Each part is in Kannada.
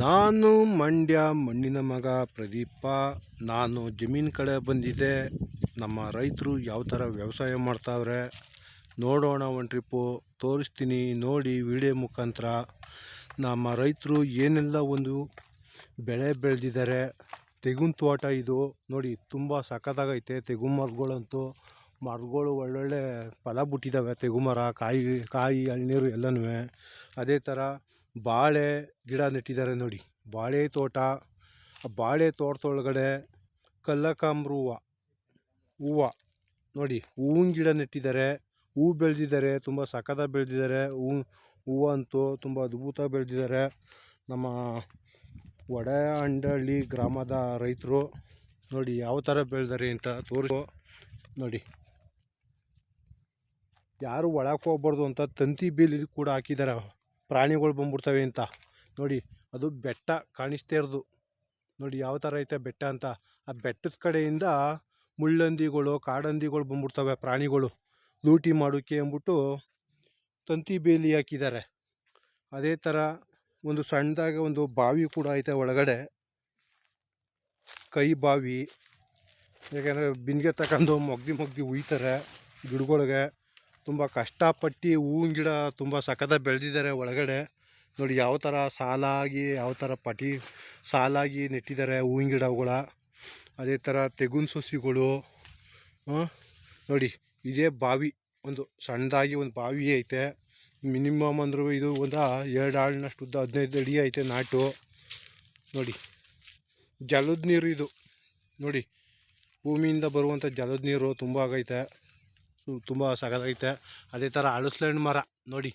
ನಾನು ಮಂಡ್ಯ ಮಣ್ಣಿನ ಮಗ ಪ್ರದೀಪ. ನಾನು ಜಮೀನು ಕಡೆ ಬಂದಿದ್ದೆ. ನಮ್ಮ ರೈತರು ಯಾವ ಥರ ವ್ಯವಸಾಯ ಮಾಡ್ತಾವ್ರೆ ನೋಡೋಣ, ಒಂದು ಟ್ರಿಪ್ಪು ತೋರಿಸ್ತೀನಿ ನೋಡಿ ವಿಡಿಯೋ ಮುಖಾಂತರ. ನಮ್ಮ ರೈತರು ಏನೆಲ್ಲ ಒಂದು ಬೆಳೆ ಬೆಳೆದಿದ್ದಾರೆ. ತೆಂಗಿನ ತೋಟ ಇದು ನೋಡಿ, ತುಂಬ ಸಖತ್ತಾಗೈತೆ. ತೆಂಗು ಮರಗಳಂತೂ ಮರಗಳು ಒಳ್ಳೊಳ್ಳೆ ಫಲ ಬಿಟ್ಟಿದ್ದಾವೆ. ತೆಂಗು ಮರ ಕಾಯಿ ಎಳ್ನೀರು ಎಲ್ಲನೂ. ಅದೇ ಥರ ಬಾಳೆ ಗಿಡ ನೆಟ್ಟಿದ್ದಾರೆ ನೋಡಿ, ಬಾಳೆ ತೋಟ. ಬಾಳೆ ತೋಟದೊಳಗಡೆ ಕಲ್ಲಕಾಂಬ್ರ ಹೂವು ನೋಡಿ, ಹೂವಿನ ಗಿಡ ನೆಟ್ಟಿದ್ದಾರೆ. ಹೂವು ಬೆಳೆದಿದ್ದಾರೆ, ತುಂಬ ಸಖತ್ತಾಗಿ ಬೆಳೆದಿದ್ದಾರೆ. ಹೂವು ಅಂತೂ ತುಂಬ ಅದ್ಭುತ ಬೆಳೆದಿದ್ದಾರೆ. ನಮ್ಮ ವಡೆಹಂಡಳ್ಳಿ ಗ್ರಾಮದ ರೈತರು ನೋಡಿ ಯಾವ ಥರ ಬೆಳೆದಾರೆ ಅಂತ ತೋರಿಸು ನೋಡಿ. ಯಾರು ಒಳಕ್ಕೆ ಹೋಗ್ಬಾರ್ದು ಅಂತ ತಂತಿ ಬೇಲಿ ಕೂಡ ಹಾಕಿದ್ದಾರೆ, ಪ್ರಾಣಿಗಳು ಬಂದ್ಬಿಡ್ತವೆ ಅಂತ ನೋಡಿ. ಅದು ಬೆಟ್ಟ ಕಾಣಿಸ್ತಾ ಇರೋದು ನೋಡಿ, ಯಾವ ಥರ ಐತೆ ಬೆಟ್ಟ ಅಂತ. ಆ ಬೆಟ್ಟದ ಕಡೆಯಿಂದ ಮುಳ್ಳಂದಿಗಳು ಕಾಡಂದಿಗಳು ಬಂದ್ಬಿಡ್ತವೆ, ಪ್ರಾಣಿಗಳು ಲೂಟಿ ಮಾಡೋಕ್ಕೆ ಅಂದ್ಬಿಟ್ಟು ತಂತಿ ಬೇಲಿ ಹಾಕಿದ್ದಾರೆ. ಅದೇ ಥರ ಒಂದು ಸಣ್ಣದಾಗಿ ಒಂದು ಬಾವಿ ಕೂಡ ಐತೆ ಒಳಗಡೆ, ಕೈ ಬಾವಿ. ಯಾಕೆಂದರೆ ಬಿನ್ಗೆ ತಗೊಂಡು ಮೊಗ್ದಿ ಉಯ್ತಾರೆ ಗಿಡಗಳಿಗೆ. ತುಂಬ ಕಷ್ಟಪಟ್ಟು ಹೂವಿನ ಗಿಡ ತುಂಬ ಸಖತ್ತಾಗಿ ಬೆಳೆದಿದ್ದಾರೆ ಒಳಗಡೆ ನೋಡಿ. ಯಾವ ಥರ ಸಾಲಾಗಿ ಯಾವ ಥರ ಸಾಲಾಗಿ ನೆಟ್ಟಿದ್ದಾರೆ ಹೂವಿನ ಗಿಡಗಳ. ಅದೇ ಥರ ತೆಂಗಿನ ಸಸಿಗಳು ನೋಡಿ. ಇದೇ ಬಾವಿ, ಒಂದು ಸಣ್ಣದಾಗಿ ಒಂದು ಬಾವಿ ಐತೆ. ಮಿನಿಮಮ್ ಅಂದರೂ ಇದು ಒಂದು 2 ಆಳಿನಷ್ಟು ಉದ್ದ, 15 ಅಡಿ ಐತೆ ನಾಟು ನೋಡಿ. ಜಲದ ನೀರು ಇದು ನೋಡಿ, ಭೂಮಿಯಿಂದ ಬರುವಂಥ ಜಲದ ನೀರು ತುಂಬ ಆಗೈತೆ, ತುಂಬ ಸಖತ್ತಾಗೈತೆ. ಅದೇ ಥರ ಹಲಸಲೆ ಹಣ್ಣು ಮರ ನೋಡಿ,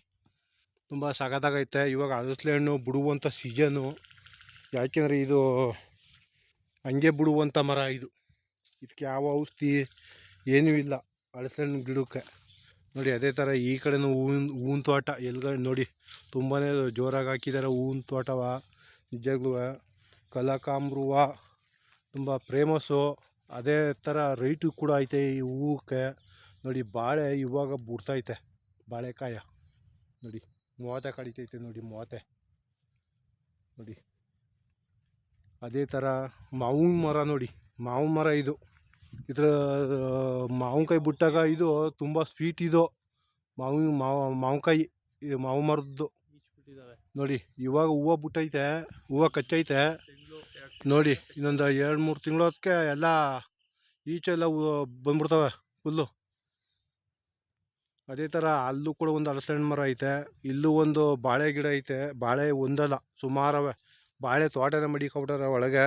ತುಂಬ ಸಖತ್ತಾಗೈತೆ. ಇವಾಗ ಹಲಸಲೆ ಹಣ್ಣು ಬಿಡುವಂಥ ಸೀಸನು, ಯಾಕೆಂದರೆ ಇದು ಹಂಗೆ ಬಿಡುವಂಥ ಮರ ಇದು. ಇದಕ್ಕೆ ಯಾವ ಔಷಧಿ ಏನೂ ಇಲ್ಲ ಹಲಸಲೆ ಹಣ್ಣು ಗಿಡಕ್ಕೆ ನೋಡಿ. ಅದೇ ಥರ ಈ ಕಡೆನೂ ಹೂವಿನ ತೋಟ ಎಲ್ಗಡೆ ನೋಡಿ, ತುಂಬಾ ಜೋರಾಗಿ ಹಾಕಿದ್ದಾರೆ ಹೂವಿನ ತೋಟವ. ನಿಜವಾಗ್ಲೂ ಕನಕಾಂಬ್ರ ತುಂಬ ಫೇಮಸ್ಸು. ಅದೇ ಥರ ರೈಟು ಕೂಡ ಐತೆ ಈ ಹೂವಕ್ಕೆ ನೋಡಿ. ಬಾಳೆ ಇವಾಗ ಬಿಡ್ತೈತೆ, ಬಾಳೆಕಾಯ ನೋಡಿ, ಮೂವತ್ತೆ ಕಡಿತೈತೆ ನೋಡಿ, ಮೂವತ್ತೆ ನೋಡಿ. ಅದೇ ಥರ ಮಾವಿನ ಮರ ನೋಡಿ, ಮಾವಿನ ಮರ ಇದು. ಇದರ ಮಾವಿನಕಾಯಿ ಬಿಟ್ಟಾಗ ಇದು ತುಂಬ ಸ್ವೀಟ್ ಇದು ಮಾವಿನಕಾಯಿ. ಇದು ಮಾವಿನ ಮರದ್ದು ನೋಡಿ. ಇವಾಗ ಹೂವು ಬಿಟ್ಟೈತೆ, ಹೂವು ಕಚ್ಚೈತೆ ನೋಡಿ. ಇನ್ನೊಂದು 2-3 ತಿಂಗಳು ಹೊತ್ತಿಗೆ ಎಲ್ಲ ಈಚೆಲ್ಲ ಬಂದ್ಬಿಡ್ತವೆ ಫುಲ್ಲು. ಅದೇ ಥರ ಅಲ್ಲೂ ಕೂಡ ಒಂದು ಹಲಸಲೆ ಹಣ್ಣು ಮರ ಐತೆ. ಇಲ್ಲೂ ಒಂದು ಬಾಳೆ ಗಿಡ ಐತೆ. ಬಾಳೆ ಒಂದಲ್ಲ ಸುಮಾರವೆ, ಬಾಳೆ ತೋಟದ ಮಡಿಕೊಬಿಟ್ಟಾರೆ ಒಳಗೆ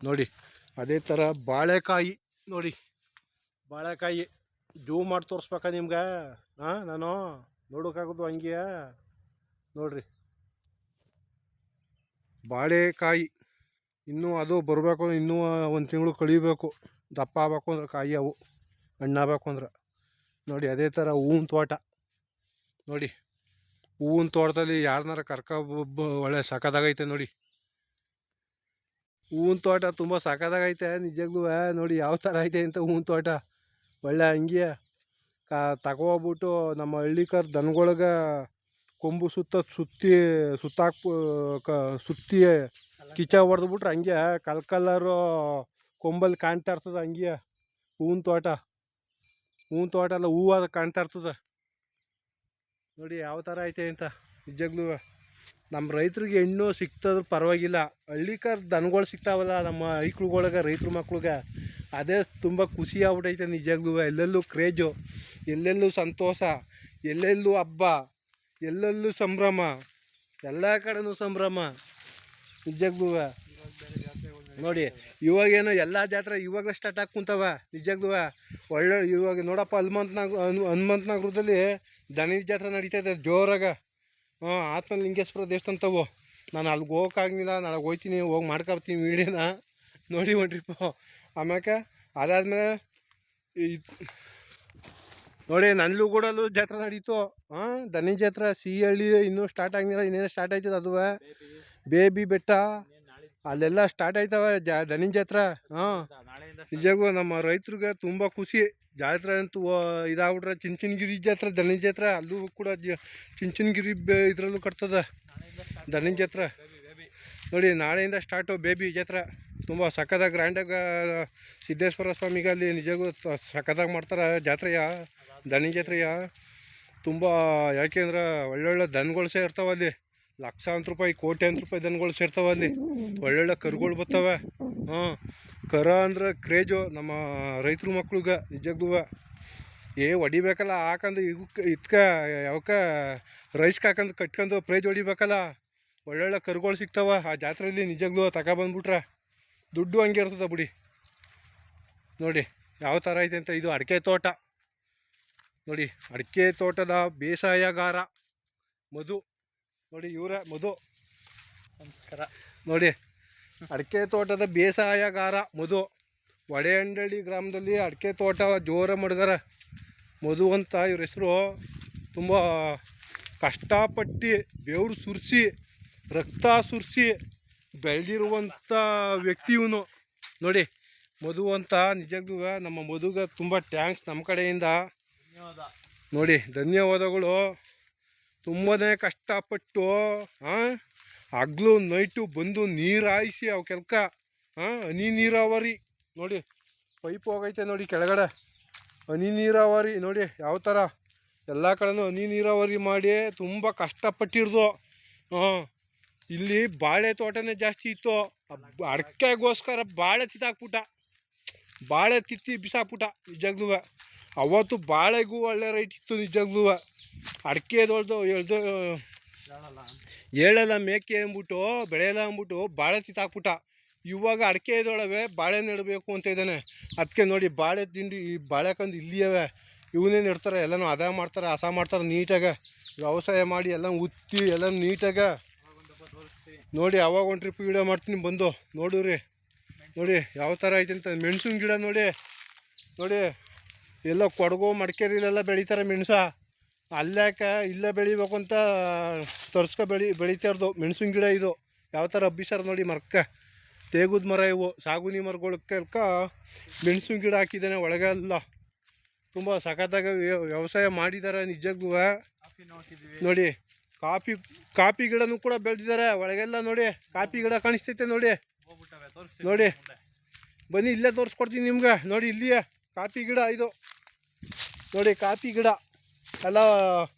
ನೋಡಿ. ಅದೇ ಥರ ಬಾಳೆಕಾಯಿ ನೋಡಿ, ಬಾಳೆಕಾಯಿ ಜೂಮ್ ಮಾಡಿ ತೋರಿಸ್ಬೇಕಾ ನಿಮ್ಗೆ? ನಾನು ನೋಡೋಕ್ಕಾಗೋದು ಹಂಗೆ ನೋಡ್ರಿ. ಬಾಳೆಕಾಯಿ ಇನ್ನೂ ಅದು ಬರಬೇಕು, ಇನ್ನೂ 1 ತಿಂಗಳು ಕಳಿಬೇಕು, ದಪ್ಪ ಆಗಬೇಕು ಅಂದ್ರೆ ಕಾಯಿ ಅವು ಹಣ್ಣಾಗಬೇಕು ಅಂದ್ರೆ ನೋಡಿ. ಅದೇ ಥರ ಹೂವಿನ ತೋಟ ನೋಡಿ, ಹೂವಿನ ತೋಟದಲ್ಲಿ ಯಾರನ್ನಾರ ಒಳ್ಳೆ ಸಖತ್ತಾಗೈತೆ ನೋಡಿ. ಹೂವಿನ ತೋಟ ತುಂಬ ಸಖತ್ತಾಗೈತೆ ನಿಜವಾಗ್ಲೂ ನೋಡಿ, ಯಾವ ಥರ ಐತೆ ಅಂತ ಹೂವಿನ ತೋಟ. ಒಳ್ಳೆ ಹಂಗೆ ತಗೋಗ್ಬಿಟ್ಟು ನಮ್ಮ ಹಳ್ಳಿಕರ್ ದನಗಳಿಗೆ ಕೊಂಬು ಸುತ್ತಿ ಕಿಚ್ಚ ಹೊಡೆದ್ಬಿಟ್ರೆ ಹಂಗೆ ಕಲ್ಲರು ಕೊಂಬಲ್ಲಿ ಕಾಣ್ತಾ ಇರ್ತದೆ. ಹಂಗೆ ಹೂವಿನ ತೋಟ ಎಲ್ಲ ಹೂವು ಕಾಣ್ತಾ ಇರ್ತದೆ ನೋಡಿ, ಯಾವ ಥರ ಐತೆ ಅಂತ. ನಿಜವಾಗ್ಲೂ ನಮ್ಮ ರೈತರಿಗೆ ಹೆಣ್ಣು ಸಿಗ್ತದ್ರೂ ಪರವಾಗಿಲ್ಲ, ಹಳ್ಳಿಕರ್ ದನಗಳು ಸಿಗ್ತಾವಲ್ಲ ನಮ್ಮ ಐಕ್ಳುಗಳಿಗೆ, ರೈತರ ಮಕ್ಳಿಗೆ, ಅದೇ ತುಂಬ ಖುಷಿ ಆಗ್ಬಿಟ್ಟೈತೆ ನಿಜವಾಗ್ಲೂ. ಎಲ್ಲೆಲ್ಲೂ ಕ್ರೇಜು, ಎಲ್ಲೆಲ್ಲೂ ಸಂತೋಷ, ಎಲ್ಲೆಲ್ಲೂ ಹಬ್ಬ, ಎಲ್ಲೆಲ್ಲೂ ಸಂಭ್ರಮ, ಎಲ್ಲ ಕಡೆನೂ ಸಂಭ್ರಮ ನಿಜವಾಗ್ಲೂ ನೋಡಿ. ಇವಾಗೇನು ಎಲ್ಲ ಜಾತ್ರೆ ಇವಾಗಲೇ ಸ್ಟಾರ್ಟ್ ಆಗಿ ಕುಂತವ ನಿಜವಾಗ್ಲೂ. ಒಳ್ಳೆ ಇವಾಗ ನೋಡಪ್ಪ, ಹನುಮಂತನಗರದಲ್ಲಿ ದನದ ಜಾತ್ರೆ ನಡೀತೈತೆ ಜೋರಾಗ. ಆತ್ಮಲಿಂಗೇಶ್ವರ ದೇವಸ್ಥಾನವು. ನಾನು ಅಲ್ಲಿಗೆ ಹೋಗೋಕ್ಕಾಗಲಿಲ್ಲ, ನಾಳೆ ಹೋಗ್ತೀನಿ, ಹೋಗಿ ಮಾಡ್ಕೊಬರ್ತೀನಿ ವೀಡಿಯೋನ ನೋಡಿ ಒಂದು ಟ್ರಿಪ್ಪು. ಆಮ್ಯಾಕೆ ಅದಾದಮೇಲೆ ನೋಡಿ ನನ್ನಲ್ಲೂ ಕೂಡ ಜಾತ್ರೆ ನಡೀತು. ದನಿ ಜಾತ್ರೆ ಸಿಹಳ್ಳಿ ಇನ್ನೂ ಸ್ಟಾರ್ಟ್ ಆಗಿಲ್ಲ, ಇನ್ನೇನು ಸ್ಟಾರ್ಟ್ ಆಯ್ತದೆ ಅದು ಬೇಬಿ ಬೆಟ್ಟ, ಅಲ್ಲೆಲ್ಲ ಸ್ಟಾರ್ಟ್ ಆಯ್ತವೆ ದನಿ ಜಾತ್ರೆ. ನಿಜವಾಗೂ ನಮ್ಮ ರೈತರಿಗೆ ತುಂಬ ಖುಷಿ. ಜಾತ್ರೆ ಅಂತೂ ಇದಾಗ್ಬಿಟ್ರೆ ಚಿಂಚನಗಿರಿ ಜಾತ್ರೆ, ದನಿ ಜಾತ್ರೆ, ಅಲ್ಲೂ ಕೂಡ ಚಿಂಚನಗಿರಿ ಇದರಲ್ಲೂ ಕಟ್ತದೆ ದನಿ ಜಾತ್ರೆ ನೋಡಿ ನಾಳೆಯಿಂದ ಸ್ಟಾರ್ಟು ಬೇಬಿ ಜಾತ್ರೆ. ತುಂಬ ಸಖತ್ತಾಗಿ ಗ್ರ್ಯಾಂಡಾಗಿ ಸಿದ್ದೇಶ್ವರ ಸ್ವಾಮಿಗೆ ಅಲ್ಲಿ ನಿಜಕ್ಕೂ ಸಖತ್ತಾಗಿ ಮಾಡ್ತಾರೆ ಜಾತ್ರೆಯ, ದನಿ ಜಾತ್ರೆಯ. ತುಂಬ ಯಾಕೆಂದ್ರೆ ಒಳ್ಳೊಳ್ಳೆ ದನಗಳು ಸೇರ್ತಾವೆ ಅಲ್ಲಿ, ಲಕ್ಷಾಂತರ ರೂಪಾಯಿ ಕೋಟ್ಯಾಂತರ ರೂಪಾಯಿ ದನಗಳು ಸೇರ್ತಾವೆ ಅಲ್ಲಿ. ಒಳ್ಳೊಳ್ಳೆ ಕರುಗಳು ಬರ್ತವೆ. ಕರ ಅಂದ್ರೆ ಕ್ರೇಜು ನಮ್ಮ ರೈತರ ಮಕ್ಳಿಗೆ ನಿಜಕ್ಕೂ. ಹೊಡಿಬೇಕಲ್ಲ ಹಾಕಂದು ಇದ್ಕ ಯಾವಕ್ಕ ರೈಸ್ಗೆ ಹಾಕಂದು ಕಟ್ಕೊಂಡು ಪ್ರೈಜ್ ಹೊಡಿಬೇಕಲ್ಲ. ಒಳ್ಳೊಳ್ಳೆ ಕರುಗಳು ಸಿಗ್ತಾವ ಆ ಜಾತ್ರೆಯಲ್ಲಿ ನಿಜಕ್ಕೂ. ತಗೊಬಂದ್ಬಿಟ್ರೆ ದುಡ್ಡು ಹಂಗೆ ಇರ್ತದೆ ಬಿಡಿ. ನೋಡಿ ಯಾವ ಥರ ಐತೆ ಅಂತ. ಇದು ಅಡಿಕೆ ತೋಟ ನೋಡಿ, ಅಡಿಕೆ ತೋಟದ ಬೇಸಾಯಗಾರ ಮಧು. ನೋಡಿ ಇವರೇ ಮಧು, ನಮಸ್ಕಾರ. ನೋಡಿ ಅಡಿಕೆ ತೋಟದ ಬೇಸಾಯಗಾರ ಮಧು. ಒಡೆಯಂಡಳ್ಳಿ ಗ್ರಾಮದಲ್ಲಿ ಅಡಿಕೆ ತೋಟ ಜೋರ ಮಾಡಿದಾರೆ ಮಧು ಅಂತ ಇವ್ರ ಹೆಸರು. ತುಂಬ ಕಷ್ಟಪಟ್ಟು ಬೆವರು ಸುರಿಸಿ ರಕ್ತ ಸುರಿಸಿ ಬೆಳೆದಿರುವಂಥ ವ್ಯಕ್ತಿ ಇವನು. ನೋಡಿ ಮಧು ಅಂತ ನಿಜಕ್ಕೂ. ನಮ್ಮ ಮಧುಗೆ ತುಂಬ ಟ್ಯಾಂಕ್ಸ್ ನಮ್ಮ ಕಡೆಯಿಂದ. ನೋಡಿ ಧನ್ಯವಾದಗಳು. ತುಂಬಾ ಕಷ್ಟಪಟ್ಟು ಹಗ್ಲು ನೈಟು ಬಂದು ನೀರು ಹಾಯಿಸಿ ಅವು ಕೆಲಕ ಹನಿ ನೀರಾವರಿ. ನೋಡಿ ಪೈಪ್ ಹೋಗೈತೆ ನೋಡಿ ಕೆಳಗಡೆ, ಹನಿ ನೀರಾವರಿ. ನೋಡಿ ಯಾವ ಥರ ಎಲ್ಲ ಕಡೆನೂ ಹನಿ ನೀರಾವರಿ ಮಾಡಿ ತುಂಬ ಕಷ್ಟಪಟ್ಟಿರ್ದು. ಇಲ್ಲಿ ಬಾಳೆ ತೋಟನೇ ಜಾಸ್ತಿ ಇತ್ತು. ಅಡಿಕೆಗೋಸ್ಕರ ಬಾಳೆ ಕಿತ್ತಾಕ್ಬಿಟ್ಟ, ಬಾಳೆ ಕಿತ್ತಿ ಬಿಸಾಕ್ಬಿಟ್ಟ ನಿಜಕ್ಕೂ. ಅವತ್ತು ಬಾಳೆಗೂ ಒಳ್ಳೆ ರೈಟ್ ಇತ್ತು ನಿಜಕ್ಕೂ. ಅಡಿಕೆ ದೊಡ್ದು ಹೇಳಲ್ಲ ಮೇಕೆ ಅಂದ್ಬಿಟ್ಟು ಬೆಳೆಯಲ್ಲ ಅಂದ್ಬಿಟ್ಟು ಬಾಳೆ ಕಿತ್ತಾಕ್ಬಿಟ್ಟ. ಇವಾಗ ಅಡಿಕೆ ಇದೊಳವೆ ಬಾಳೆ ನೆಡಬೇಕು ಅಂತ ಇದ್ದಾನೆ. ಅದಕ್ಕೆ ನೋಡಿ ಬಾಳೆ ತಿಂಡಿ ಈ ಬಾಳೆಕಂದು ಇಲ್ಲಿಯವೆ ಇವನೇ ನೆಡ್ತಾರೆ. ಎಲ್ಲನೂ ಅದ ಮಾಡ್ತಾರೆ, ಹಸ ಮಾಡ್ತಾರೆ ನೀಟಾಗೆ. ವ್ಯವಸಾಯ ಮಾಡಿ ಎಲ್ಲ ಉತ್ತಿ ಎಲ್ಲ ನೀಟಾಗೆ. ನೋಡಿ ಅವಾಗ ಒಂದು ಟ್ರಿಪ್ ವಿಡಿಯೋ ಮಾಡ್ತೀನಿ ಬಂದು ನೋಡಿರಿ. ನೋಡಿ ಯಾವ ಥರ ಐತೆ ಅಂತ. ಮೆಣಸಿನ ಗಿಡ ನೋಡಿ, ನೋಡಿ ಎಲ್ಲ ಕೊಡಗು ಮಡಿಕೇರಿಲೆಲ್ಲ ಬೆಳೀತಾರೆ ಮೆಣಸ. ಅಲ್ಲಾಕೆ ಇಲ್ಲೇ ಬೆಳಿಬೇಕು ಅಂತ ಬೆಳೀತಾ ಇರೋದು ಮೆಣಸಿನ ಗಿಡ. ಇದು ಯಾವ ಥರ ಹಬ್ಬಿಸಾರ ನೋಡಿ ಮರಕ್ಕೆ. ತೇಗುದ ಮರ ಇವು, ಸಾಗುನಿ ಮರಗಳಕ್ಕೆ ಮೆಣಸಿನ ಗಿಡ ಹಾಕಿದ್ದಾನೆ ಒಳಗೆಲ್ಲ. ತುಂಬ ಸಖತ್ತಾಗಿ ವ್ಯವಸಾಯ ಮಾಡಿದ್ದಾರೆ ನಿಜಕ್ಕೂ. ನೋಡಿ ಕಾಫಿ ಗಿಡನೂ ಕೂಡ ಬೆಳೆದಿದ್ದಾರೆ ಒಳಗೆಲ್ಲ. ನೋಡಿ ಕಾಫಿ ಗಿಡ ಕಾಣಿಸ್ತೈತೆ ನೋಡಿ. ನೋಡಿ ಬನ್ನಿ ಇಲ್ಲೇ ತೋರಿಸ್ಕೊಡ್ತೀನಿ ನಿಮ್ಗೆ. ನೋಡಿ ಇಲ್ಲಿಯೇ ಕಾಫಿ ಗಿಡ ಇದು. ನೋಡಿ ಕಾಫಿ ಗಿಡ ಎಲ್ಲ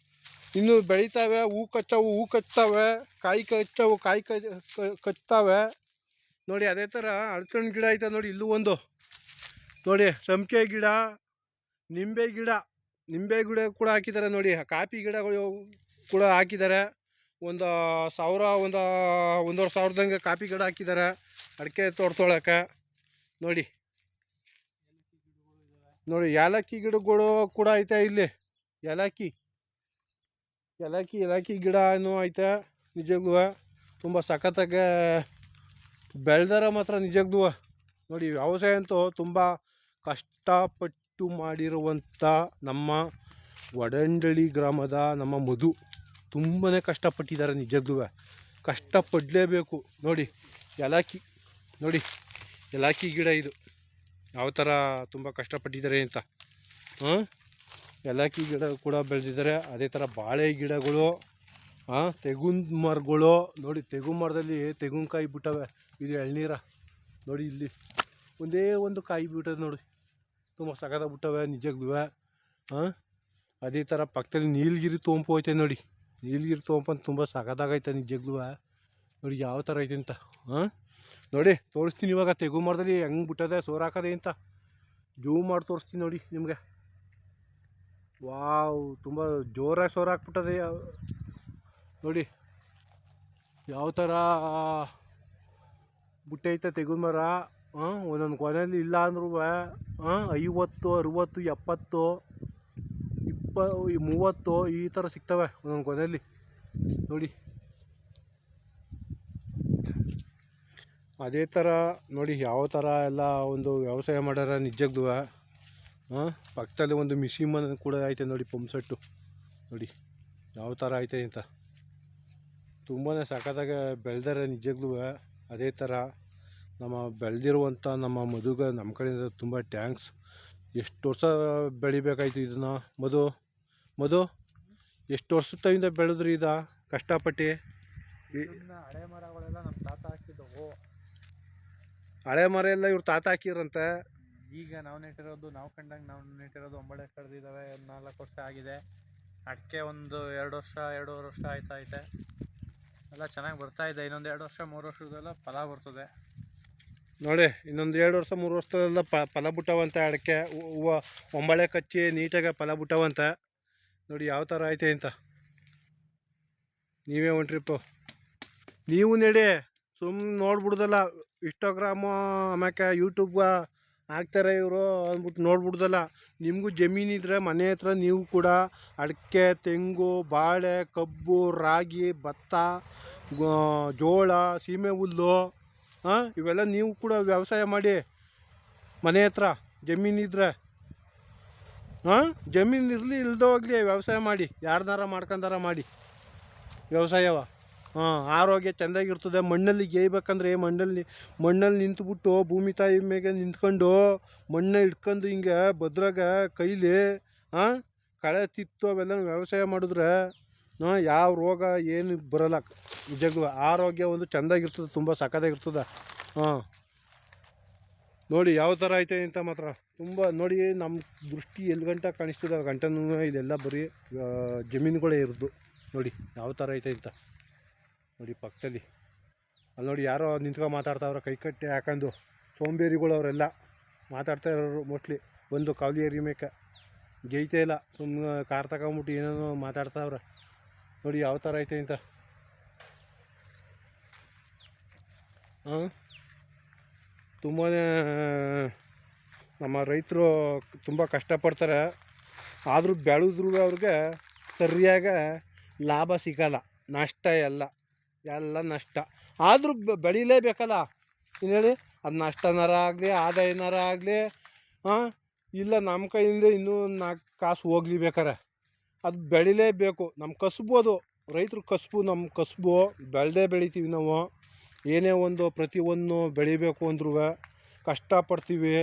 ಇನ್ನೂ ಬೆಳೀತಾವೆ. ಹೂ ಕಚ್ತವೆ, ಕಾಯಿ ಕಚ್ತವೆ. ನೋಡಿ ಅದೇ ಥರ ಅಳಸಣ್ಣ ಗಿಡ ಐತೆ ನೋಡಿ ಇಲ್ಲೂ ಒಂದು. ನೋಡಿ ಸಂಪಿಗೆ ಗಿಡ, ನಿಂಬೆ ಗಿಡ ಕೂಡ ಹಾಕಿದ್ದಾರೆ ನೋಡಿ. ಕಾಫಿ ಗಿಡಗಳು ಕೂಡ ಹಾಕಿದ್ದಾರೆ. ಒಂದು 1,000 ಸಾವಿರದಂಗೆ ಕಾಫಿ ಗಿಡ ಹಾಕಿದ್ದಾರೆ ಅಡಿಕೆ ತೋಟದೊಳಕ್ಕೆ. ನೋಡಿ ಏಲಕ್ಕಿ ಗಿಡಗಳು ಕೂಡ ಐತೆ ಇಲ್ಲಿ. ಏಲಕ್ಕಿ ಗಿಡನೂ ಐತೆ ನಿಜಕ್ಕೂ. ತುಂಬ ಸಖತ್ತಾಗಿ ಬೆಳೆದಾರ ಮಾತ್ರ ನಿಜಕ್ಕೂ. ನೋಡಿ ವ್ಯವಸಾಯ ಅಂತೂ ತುಂಬ ಕಷ್ಟಪಟ್ಟು ಮಾಡಿರುವಂಥ ನಮ್ಮ ವಡಂಡಳ್ಳಿ ಗ್ರಾಮದ ನಮ್ಮ ಮಧು ತುಂಬಾ ಕಷ್ಟಪಟ್ಟಿದ್ದಾರೆ ನಿಜಕ್ಕೂ. ಕಷ್ಟಪಡಲೇಬೇಕು. ನೋಡಿ ಏಲಕ್ಕಿ ಗಿಡ ಇದು ಯಾವ ಥರ ತುಂಬ ಕಷ್ಟಪಟ್ಟಿದ್ದಾರೆ ಅಂತ. ಏಲಕ್ಕಿ ಗಿಡ ಕೂಡ ಬೆಳೆದಿದ್ದಾರೆ. ಅದೇ ಥರ ಬಾಳೆ ಗಿಡಗಳು, ತೆಂಗಿನ ಮರಗಳು. ನೋಡಿ ತೆಂಗಿನ ಮರದಲ್ಲಿ ತೆಂಗಿನಕಾಯಿ ಬಿಟ್ಟವೆ. ಇದು ಎಳ್ನೀರ ನೋಡಿ. ಇಲ್ಲಿ ಒಂದೇ ಒಂದು ಕಾಯಿ ಬಿಟ್ಟದೆ ನೋಡಿ. ತುಂಬ ಸಖತ್ತಾಗಿ ಬಿಟ್ಟವೆ ನಿಜಕ್ಕೂ. ಅದೇ ಥರ ಪಕ್ಕದಲ್ಲಿ ನೀಲಗಿರಿ ತೋಂಪು ಐತೆ ನೋಡಿ. ನೀಲಗಿರಿ ತೋಂಪು ಅಂತ ತುಂಬ ಸಖತ್ತಾಗೈತೆ ನಿಜಕ್ಕೂ. ನೋಡಿ ಯಾವ ಥರ ಐತೆ ಅಂತ. ನೋಡಿ ತೋರಿಸ್ತೀನಿ ಇವಾಗ ತೆಂಗಿನ ಮರದಲ್ಲಿ ಹೆಂಗೆ ಬಿಟ್ಟದೆ ಸೋರು ಹಾಕದೆ ಅಂತ. ಜೂಮ್ ಮಾಡಿ ತೋರಿಸ್ತೀನಿ ನೋಡಿ ನಿಮಗೆ. ವಾವ್, ತುಂಬ ಜೋರಾಗಿ ಸೋರು ಹಾಕ್ಬಿಟ್ಟದೆ. ನೋಡಿ ಯಾವ ಥರ ಬಿಟ್ಟೈತೆ ತೆಂಗಿನ ಮರ. ಒಂದೊಂದು ಕೊನೆಯಲ್ಲಿ ಇಲ್ಲ ಅಂದ್ರೂ 50, 60, 70, 20, 30 ಈ ಥರ ಸಿಗ್ತವೆ ಒಂದೊಂದು ಕೊನೆಯಲ್ಲಿ ನೋಡಿ. ಅದೇ ಥರ ನೋಡಿ ಯಾವ ಥರ ಎಲ್ಲ ಒಂದು ವ್ಯವಸಾಯ ಮಾಡ್ಯಾರ ನಿಜಕ್ಕೂ. ಪಕ್ಕದಲ್ಲಿ ಒಂದು ಮಿಷಿನ್ ಕೂಡ ಐತೆ ನೋಡಿ, ಪಂಪ್ ಸೆಟ್ಟು. ನೋಡಿ ಯಾವ ಥರ ಐತೆ ಅಂತ. ತುಂಬಾ ಸಖತ್ತಾಗಿ ಬೆಳೆದಾರೆ ನಿಜಕ್ಕೂ. ಅದೇ ಥರ ನಮ್ಮ ಬೆಳೆದಿರುವಂಥ ನಮ್ಮ ಮಧುಗೆ ನಮ್ಮ ಕಡೆಯಿಂದ ತುಂಬ ಟ್ಯಾಂಕ್ಸ್. ಎಷ್ಟು ವರ್ಷ ಬೆಳಿಬೇಕಾಯ್ತು ಇದನ್ನು ಮಧು ಎಷ್ಟು ವರ್ಷದಿಂದ ಬೆಳೆದ್ರಿ ಕಷ್ಟಪಟ್ಟು? ಹಳೆ ಮರಗಳೆಲ್ಲ ನಮ್ಮ ತಾತ ಹಾಕಿದ್ರು. ಹಳೆ ಮರ ಎಲ್ಲ ಇವ್ರು ತಾತ ಹಾಕಿರಂತೆ. ಈಗ ನಾವು ನೆಟ್ಟಿರೋದು, ನಾವು ಕಂಡಂಗೆ ನಾವು ನೆಟ್ಟಿರೋದು ಒಂಬಳೆ ಕಡ್ದಿದ್ದಾವೆ. 4 ವರ್ಷ ಆಗಿದೆ. ಅಡಿಕೆ ಒಂದು 2 ವರ್ಷ 2.5 ವರ್ಷ ಆಯ್ತೈತೆ. ಎಲ್ಲ ಚೆನ್ನಾಗಿ ಬರ್ತಾ ಇದೆ. ಇನ್ನೊಂದು 2 ವರ್ಷ 3 ವರ್ಷದೆಲ್ಲ ಫಲ ಬರ್ತದೆ ನೋಡಿ. ಇನ್ನೊಂದು 2 ವರ್ಷ 3 ವರ್ಷದಲ್ಲ ಫಲ ಬಿಟ್ಟವಂತೆ ಅಡಿಕೆ. ಹೂವು ಒಂಬಳೆ ಕಚ್ಚಿ ನೀಟಾಗಿ ಫಲ ಬಿಟ್ಟವಂತೆ. ನೋಡಿ ಯಾವ ಥರ ಐತೆ ಅಂತ. ನೀವೇ ಒಂದು ಟ್ರಿಪ್ಪು ನೀವು ನಡಿ. ಸುಮ್ಮನೆ ನೋಡ್ಬಿಡ್ದಲ್ಲ. ಇನ್ಸ್ಟಾಗ್ರಾಮು ಆಮ್ಯಾಕೆ ಯೂಟ್ಯೂಬ್ಗೆ ಹಾಕ್ತಾರೆ ಇವರು ಅಂದ್ಬಿಟ್ಟು ನೋಡ್ಬಿಡ್ದಲ್ಲ. ನಿಮಗೂ ಜಮೀನಿದ್ರೆ ಮನೆ ಹತ್ರ ನೀವು ಕೂಡ ಅಡಿಕೆ, ತೆಂಗು, ಬಾಳೆ, ಕಬ್ಬು, ರಾಗಿ, ಭತ್ತ, ಜೋಳ, ಸೀಮೆ ಹುಲ್ಲು ಇವೆಲ್ಲ ನೀವು ಕೂಡ ವ್ಯವಸಾಯ ಮಾಡಿ. ಮನೆ ಹತ್ರ ಜಮೀನಿದ್ರೆ ಜಮೀನು ಇರಲಿ ಇಲ್ದೋ ಹೋಗಲಿ ವ್ಯವಸಾಯ ಮಾಡಿ. ಯಾರ್ದಾರ ಮಾಡ್ಕೊಂಡಾರ ಮಾಡಿ ವ್ಯವಸಾಯವ. ಆರೋಗ್ಯ ಚೆಂದಾಗಿರ್ತದೆ. ಮಣ್ಣಲ್ಲಿ ಗೇಯ್ಬೇಕಂದ್ರೆ ಮಣ್ಣಲ್ಲಿ ನಿಂತುಬಿಟ್ಟು ಭೂಮಿ ತಾಯಿ ಮೇಲೆ ನಿಂತ್ಕೊಂಡು ಮಣ್ಣು ಹಿಡ್ಕೊಂಡು ಹಿಂಗೆ ಭದ್ರಾಗ ಕೈಲಿ ಕಳೆ ತಿತ್ತು ಅವೆಲ್ಲ ವ್ಯವಸಾಯ ಮಾಡಿದ್ರೆ ಯಾವ ರೋಗ ಏನು ಬರೋಲ್ಲ. ನಿಜಕ್ಕೂ ಆರೋಗ್ಯ ಒಂದು ಚೆಂದಾಗಿರ್ತದೆ, ತುಂಬ ಸಖತ್ತಾಗಿರ್ತದೆ. ನೋಡಿ ಯಾವ ಥರ ಐತೆ ಅಂತ ಮಾತ್ರ. ತುಂಬ ನೋಡಿ, ನಮ್ಮ ದೃಷ್ಟಿ ಎಲ್ಲಿ ಗಂಟ ಕಾಣಿಸ್ತದೆ ಆ ಗಂಟನೂ ಇಲ್ಲೆಲ್ಲ ಬರೀ ಜಮೀನುಗಳೇ ಇರೋದು. ನೋಡಿ ಯಾವ ಥರ ಐತೆ ಅಂತ. ನೋಡಿ ಪಕ್ಕದಲ್ಲಿ ಅಲ್ಲಿ ನೋಡಿ ಯಾರೋ ನಿಂತ್ಕೊಂಡು ಮಾತಾಡ್ತಾವ್ರೆ ಕೈ ಕಟ್ಟಿ ಹಾಕೊಂಡು. ಸೋಂಬೇರಿಗಳು ಅವರೆಲ್ಲ ಮಾತಾಡ್ತಾ ಇರೋರು ಮೋಸ್ಟ್ಲಿ. ಬಂದು ಕಾವಲಿ ಏರಿ ಮೇಕೆ ಗೇಯ್ತಾ ಇಲ್ಲ, ಸುಮ್ಮನೆ ಕಾರ್ ತಗೊಂಬಿಟ್ಟು ಏನೇನೋ ಮಾತಾಡ್ತಾವ್ರೆ. ನೋಡಿ ಯಾವ ಥರ ಐತೆ ಅಂತ. ತುಂಬಾ ನಮ್ಮ ರೈತರು ತುಂಬ ಕಷ್ಟಪಡ್ತಾರೆ. ಆದರೂ ಬೆಳೆದ್ರೂ ಅವ್ರಿಗೆ ಸರಿಯಾಗಿ ಲಾಭ ಸಿಗಲ್ಲ. ನಷ್ಟ ಎಲ್ಲ ನಷ್ಟ. ಆದರೂ ಬೆಳೀಲೇಬೇಕಲ್ಲ. ಏನು ಹೇಳಿ, ಅದು ನಷ್ಟನಾರ ಆಗಲಿ ಆದಾಯನಾರ ಆಗಲಿ ಇಲ್ಲ ನಮ್ಮ ಕೈಯಿಂದ ಇನ್ನೂ 4 ಕಾಸು ಹೋಗ್ಲಿ ಬೇಕಾರೆ ಅದು ಬೆಳಿಲೇಬೇಕು. ನಮ್ಮ ಕಸುಬೋದು, ರೈತರು ಕಸುಬು, ನಮ್ಮ ಕಸುಬು ಬೆಳೆದೇ ಬೆಳಿತೀವಿ ನಾವು. ಏನೇ ಒಂದು ಪ್ರತಿಯೊಂದು ಬೆಳಿಬೇಕು ಅಂದ್ರೂ ಕಷ್ಟಪಡ್ತೀವಿ.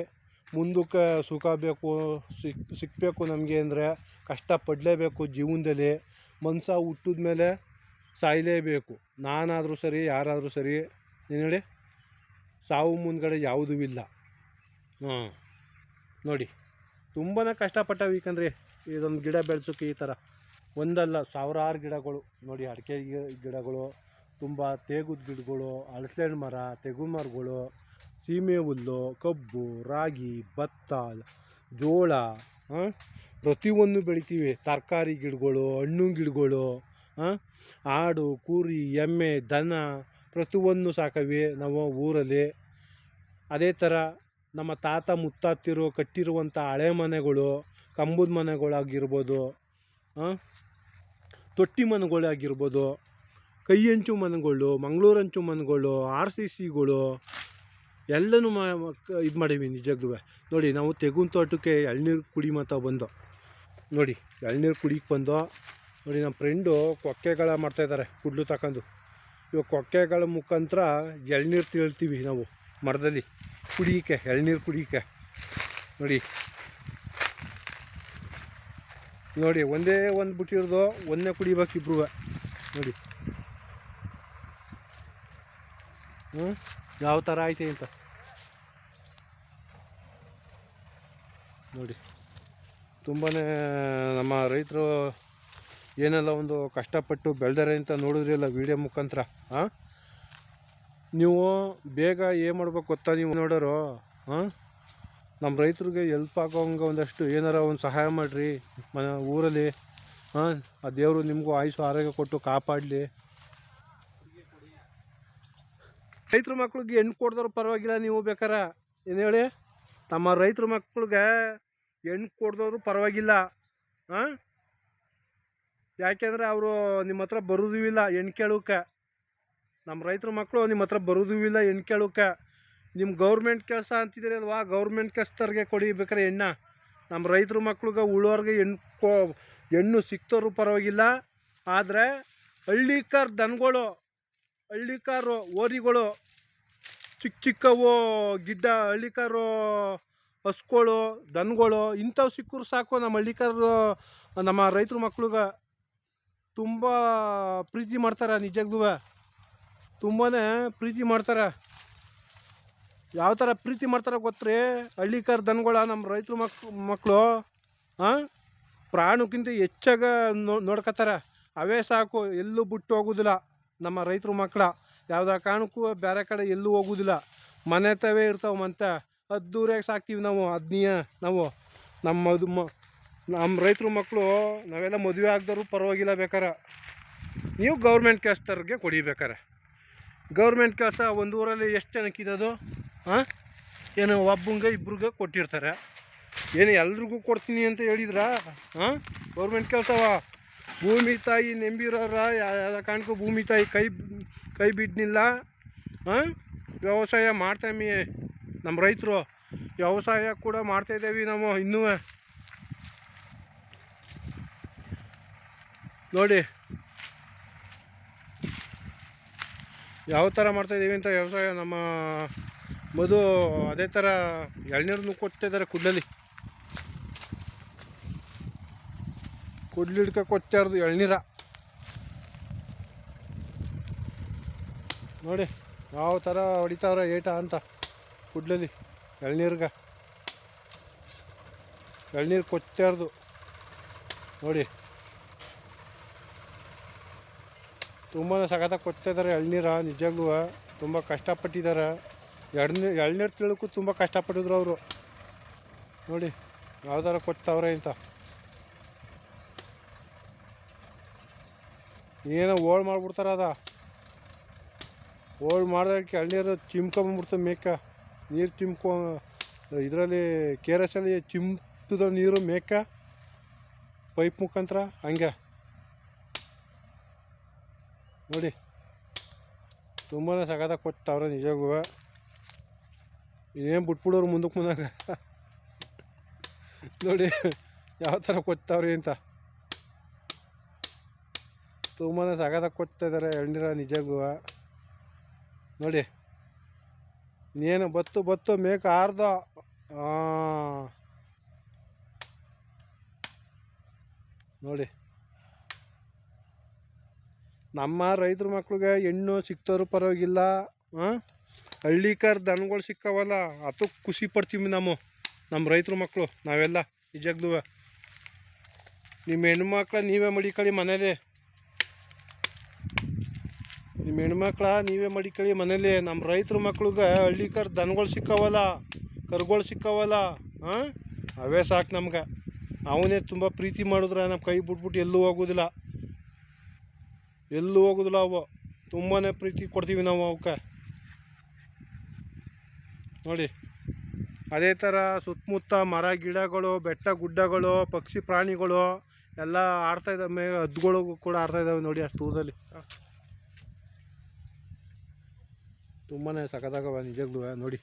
ಮುಂದಕ್ಕೆ ಸುಖ ಬೇಕು ಸಿಕ್ಕಬೇಕು ನಮಗೆ ಅಂದರೆ ಕಷ್ಟಪಡಲೇಬೇಕು. ಜೀವನದಲ್ಲಿ ಮನುಷ್ಯ ಹುಟ್ಟಿದ ಮೇಲೆ ಸಾಯಲೇಬೇಕು. ನಾನಾದರೂ ಸರಿ ಯಾರಾದರೂ ಸರಿ. ಏನು ಹೇಳಿ, ಸಾವು ಮುಂದ್ಗಡೆ ಯಾವುದೂ ಇಲ್ಲ. ನೋಡಿ ತುಂಬಾ ಕಷ್ಟಪಟ್ಟವು. ಏಕೆಂದರೆ ಇದೊಂದು ಗಿಡ ಬೆಳೆಸೋಕ್ಕೆ ಈ ಥರ ಒಂದಲ್ಲ ಸಾವಿರಾರು ಗಿಡಗಳು. ನೋಡಿ ಅಡಿಕೆ ಗಿಡಗಳು, ತುಂಬ ತೇಗದ ಗಿಡಗಳು, ಹಲಸೆಹಣ್ಣು ಮರ, ತೆಂಗು ಮರಗಳು, ಸೀಮೆ ಹುಲ್ಲು, ಕಬ್ಬು, ರಾಗಿ, ಭತ್ತ, ಜೋಳ ಪ್ರತಿಯೊಂದು ಬೆಳಿತೀವಿ. ತರಕಾರಿ ಗಿಡಗಳು, ಹಣ್ಣು ಗಿಡಗಳು, ಆಡು, ಕುರಿ, ಎಮ್ಮೆ, ದನ ಪ್ರತಿಯೊಂದು ಸಾಕವಿ ನಾವು ಊರಲ್ಲಿ. ಅದೇ ಥರ ನಮ್ಮ ತಾತ ಮುತ್ತಾತಿರು ಕಟ್ಟಿರುವಂಥ ಹಳೆ ಮನೆಗಳು, ಕಂಬದ ಮನೆಗಳಾಗಿರ್ಬೋದು, ತೊಟ್ಟಿ ಮನೆಗಳಾಗಿರ್ಬೋದು, ಕೈ ಹಂಚು ಮನೆಗಳು, ಮಂಗಳೂರು ಹಂಚು ಮನೆಗಳು, RCCಗಳು ಎಲ್ಲನೂ ಇದು ಮಾಡೀವಿ ನಿಜಕ್ಕೂ. ನೋಡಿ ನಾವು ತೆಂಗಿನ ತೋಟಕ್ಕೆ ಎಳ್ನೀರು ಕುಡಿ ಮಾತ್ರ ಬಂದು. ನೋಡಿ ಎಳ್ನೀರು ಕುಡಿಗೆ ಬಂದು. ನೋಡಿ ನಮ್ಮ ಫ್ರೆಂಡು ಕೊಕ್ಕೆಗಳ ಮಾಡ್ತಾಯಿದ್ದಾರೆ ಕುಡ್ಲು ತಗೊಂಡು. ಇವಾಗ ಕೊಕ್ಕೆಗಳ ಮುಖಾಂತರ ಎಳ್ನೀರು ತೇಳ್ತೀವಿ ನಾವು ಮರದಲ್ಲಿ ಕುಡಿಯೋಕ್ಕೆ, ಎಳ್ನೀರು ಕುಡಿಯೋಕ್ಕೆ. ನೋಡಿ ಒಂದೇ ಒಂದು ಬಿಟ್ಟಿರೋದು, ಒಂದೇ ಕುಡಿಬೇಕು ಇಬ್ರು. ನೋಡಿ ಯಾವ ಥರ ಐತೆ ಅಂತ. ನೋಡಿ ತುಂಬಾ ನಮ್ಮ ರೈತರು ಏನೆಲ್ಲ ಒಂದು ಕಷ್ಟಪಟ್ಟು ಬೆಳೆದಾರೆ ಅಂತ ನೋಡಿದ್ರಲ್ಲ ವಿಡಿಯೋ ಮುಖಾಂತರ. ನೀವು ಬೇಗ ಏನು ಮಾಡ್ಬೇಕು ಗೊತ್ತಾ, ನೀವು ನೋಡೋರು ನಮ್ಮ ರೈತರಿಗೆ ಎಲ್ಪ್ ಆಗೋಂಗೆ ಒಂದಷ್ಟು ಏನಾರ ಒಂದು ಸಹಾಯ ಮಾಡಿರಿ ಊರಲ್ಲಿ. ಆ ದೇವರು ನಿಮಗೂ ಆಯುಷು ಆರೋಗ್ಯ ಕೊಟ್ಟು ಕಾಪಾಡಲಿ. ರೈತರ ಮಕ್ಳಿಗೆ ಹೆಣ್ಣು ಕೊಡ್ದವ್ರು ಪರವಾಗಿಲ್ಲ. ನೀವು ಬೇಕಾರೆ ಏನು ಹೇಳಿ, ತಮ್ಮ ರೈತರ ಮಕ್ಳಿಗೆ ಹೆಣ್ಣು ಕೊಡ್ದವರು ಪರವಾಗಿಲ್ಲ. ಯಾಕೆಂದರೆ ಅವರು ನಿಮ್ಮ ಹತ್ರ ಬರೋದೂ ಇಲ್ಲ ಹೆಣ್ಣು ಕೇಳೋಕ್ಕೆ. ನಮ್ಮ ರೈತರ ಮಕ್ಕಳು ನಿಮ್ಮ ಹತ್ರ ಬರೋದೂ ಇಲ್ಲ ಹೆಣ್ಣು ಕೇಳೋಕ್ಕೆ. ನಿಮ್ಮ ಗೌರ್ಮೆಂಟ್ ಕೆಲಸ ಅಂತಿದ್ದೀರಲ್ವಾ, ಗೌರ್ಮೆಂಟ್ ಕೆಲಸದವ್ರಿಗೆ ಕೊಡಿಬೇಕಾರೆ ಹೆಣ್ಣ. ನಮ್ಮ ರೈತರ ಮಕ್ಳಿಗೆ ಉಳ್ಳೋರ್ಗೆ ಹೆಣ್ಣು ಸಿಕ್ತವ್ರು ಪರವಾಗಿಲ್ಲ. ಆದರೆ ಹಳ್ಳಿಕಾರ್ ದನಗಳು, ಹಳ್ಳಿಕಾರು ಓರಿಗಳು, ಚಿಕ್ಕವು ಗಿಡ್ಡ ಹಳ್ಳಿಕಾರು ಹಸುಗಳು, ದನಗಳು ಇಂಥವು ಸಿಕ್ಕರು ಸಾಕು. ನಮ್ಮ ಹಳ್ಳಿಕಾರರು ನಮ್ಮ ರೈತರ ಮಕ್ಳಿಗೆ ತುಂಬ ಪ್ರೀತಿ ಮಾಡ್ತಾರೆ. ನಿಜಕ್ಕೂ ತುಂಬಾ ಪ್ರೀತಿ ಮಾಡ್ತಾರೆ. ಯಾವ ಥರ ಪ್ರೀತಿ ಮಾಡ್ತಾರೆ ಗೊತ್ತ್ರಿ ಹಳ್ಳಿಕಾರ್ ದನಗಳ ನಮ್ಮ ರೈತರು ಮಕ್ಕಳು ಹಾಂ ಪ್ರಾಣಕ್ಕಿಂತ ಹೆಚ್ಚಾಗ ನೋಡ್ಕೊತಾರೆ. ಅವೇ ಸಾಕು, ಎಲ್ಲೂ ಬಿಟ್ಟು ಹೋಗೋದಿಲ್ಲ ನಮ್ಮ ರೈತರು ಮಕ್ಕಳ. ಯಾವುದೇ ಕಾರಣಕ್ಕೂ ಬೇರೆ ಕಡೆ ಎಲ್ಲೂ ಹೋಗೋದಿಲ್ಲ, ಮನೆ ತವೇ ಇರ್ತಾವೆ. ಮತ್ತೆ ಅದ್ದೂರಿಯಾಗಿ ಸಾಕ್ತೀವಿ ನಾವು ನಾವು ನಮ್ಮ ರೈತರು ಮಕ್ಕಳು. ನಾವೆಲ್ಲ ಮದುವೆ ಆಗದವ್ರು ಪರವಾಗಿಲ್ಲ, ಬೇಕಾರೆ ನೀವು ಗೌರ್ಮೆಂಟ್ ಕೆಲಸದವ್ರಿಗೆ ಕೊಡಿಬೇಕಾರೆ. ಗೌರ್ಮೆಂಟ್ ಕೆಲಸ ಒಂದು ಊರಲ್ಲಿ ಎಷ್ಟು ಜನಕ್ಕಿರೋದು? ಹಾಂ, ಏನು ಒಬ್ಬಂಗೆ ಇಬ್ರಿಗೆ ಕೊಟ್ಟಿರ್ತಾರೆ. ಏನು ಎಲ್ರಿಗೂ ಕೊಡ್ತೀನಿ ಅಂತ ಹೇಳಿದ್ರಾ? ಹಾಂ, ಗೌರ್ಮೆಂಟ್ ಕೆಲಸವ ಭೂಮಿ ತಾಯಿ ನೆಂಬಿರೋರ ಯಾವ ಕಾರಣಕ್ಕೂ ಭೂಮಿ ತಾಯಿ ಕೈ ಬಿಡ್ನಿಲ್ಲ. ಹಾಂ, ವ್ಯವಸಾಯ ಮಾಡ್ತಾಮಿ ನಮ್ಮ ರೈತರು. ವ್ಯವಸಾಯ ಕೂಡ ಮಾಡ್ತಾಯಿದ್ದೇವೆ ನಾವು ಇನ್ನೂ. ನೋಡಿ ಯಾವ ಥರ ಮಾಡ್ತಾಯಿದ್ದೀವಿ ಅಂತ ವ್ಯವಸಾಯ. ನಮ್ಮ ಮಧು ಅದೇ ಥರ ಎಳ್ನೀರನ್ನು ಕೊಡ್ತಾಯಿದ್ದಾರೆ ಕುಡ್ಲಲ್ಲಿ. ಕುಡ್ಲಿಡ್ಕ ಕೊಡ್ತಾ ಇರೋದು ಎಳ್ನೀರ. ನೋಡಿ ಯಾವ ಥರ ಹೊಡಿತಾವ್ರೆ ಏಟ ಅಂತ ಕುಡ್ಲಲ್ಲಿ ಎಳ್ನೀರ್ಗೆ. ಎಳ್ನೀರು ಕೊಡ್ತಾ ಇರೋದು ನೋಡಿ, ತುಂಬಾ ಸಖತ್ತಾಗಿ ಕೊಡ್ತಾಯಿದ್ದಾರೆ ಎಳ್ನೀರ. ನಿಜವಾಗ್ಲೂ ತುಂಬ ಕಷ್ಟಪಟ್ಟಿದ್ದಾರೆ. ಎಳ್ನೀರು ತಿಳಕ್ಕೂ ತುಂಬ ಕಷ್ಟಪಟ್ಟಿದ್ರು ಅವರು. ನೋಡಿ ಯಾವ ಥರ ಕೊಡ್ತಾವ್ರೆ ಅಂತ. ಏನೋ ಓಳ್ ಮಾಡಿಬಿಡ್ತಾರ, ಓಳ್ ಮಾಡ್ದಕ್ಕೆ ಎಳ್ನೀರು ಚಿಮ್ಕೊಂಬಂದ್ಬಿಡ್ತದೆ ಮೇಕ. ನೀರು ಇದರಲ್ಲಿ KRS ಅಲ್ಲಿ ಚಿಮ್ತದ ನೀರು ಮೇಕ ಪೈಪ್ ಮುಖಾಂತರ ಹಂಗೆ. ನೋಡಿ ತುಂಬಾ ಸಖತ್ತಾಗಿ ಕೊಡ್ತಾವ್ರೆ ನಿಜವಾಗೂ. ಇನ್ನೇನು ಬಿಟ್ಬಿಡೋರು ಮುಂದಕ್ಕೆ ಮುಂದಾಗ. ನೋಡಿ ಯಾವ ಥರ ಕೊಡ್ತಾವ್ರಿ ಅಂತ. ತುಂಬಾ ಸಖತ್ತಾಗಿ ಕೊಡ್ತಾಯಿದ್ದಾರೆ ಎಳ್ನೀರ ನಿಜವಾಗೂ. ನೋಡಿ ಇನ್ನೇನು ಬತ್ತು ಮೇಕ ಆರ್ದ. ನೋಡಿ ನಮ್ಮ ರೈತರ ಮಕ್ಳಿಗೆ ಹೆಣ್ಣು ಸಿಕ್ತವ್ರು ಪರವಾಗಿಲ್ಲ. ಹಳ್ಳಿಕಾರ್ ದನಗಳು ಸಿಕ್ಕವಲ್ಲ ಅದು ಖುಷಿ ಪಡ್ತೀವಿ ನಮ್ಮ ರೈತರ ಮಕ್ಕಳು ನಾವೆಲ್ಲ ನಿಜವಾಗ್ಲೂ. ನಿಮ್ಮ ಹೆಣ್ಮಕ್ಳ ನೀವೇ ಮಡಿಕೊಳ್ಳಿ ಮನೇಲಿ, ನಿಮ್ಮ ಹೆಣ್ಮಕ್ಳ ನೀವೇ ಮಡಿಕೊಳ್ಳಿ ಮನೇಲಿ. ನಮ್ಮ ರೈತರ ಮಕ್ಳಿಗೆ ಹಳ್ಳಿಕಾರ್ ದನಗಳು ಸಿಕ್ಕವಲ್ಲ, ಕರುಗಳು ಸಿಕ್ಕವಲ್ಲ, ಅವೇ ಸಾಕು ನಮ್ಗೆ. ಅವನೇ ತುಂಬ ಪ್ರೀತಿ ಮಾಡಿದ್ರೆ ನಮ್ಮ ಕೈ ಬಿಟ್ಬಿಟ್ಟು ಎಲ್ಲೂ ಹೋಗೋದಿಲ್ಲ ಅವು. ತುಂಬಾ ಪ್ರೀತಿ ಕೊಡ್ತೀವಿ ನಾವು ಅವಕ್ಕೆ. ನೋಡಿ ಅದೇ ಥರ ಸುತ್ತಮುತ್ತ ಮರ ಗಿಡಗಳು, ಬೆಟ್ಟ ಗುಡ್ಡಗಳು, ಪಕ್ಷಿ ಪ್ರಾಣಿಗಳು ಎಲ್ಲ ಆಡ್ತಾಯಿದ್ದಾವೆ. ಹದ್ದುಗಳು ಕೂಡ ಆಡ್ತಾಯಿದ್ದಾವೆ ನೋಡಿ ಅಷ್ಟು ದೂರದಲ್ಲಿ. ತುಂಬಾ ಸಖತ್ತಾಗವ ನಿಜವಾಗ್ಲೂ ನೋಡಿ.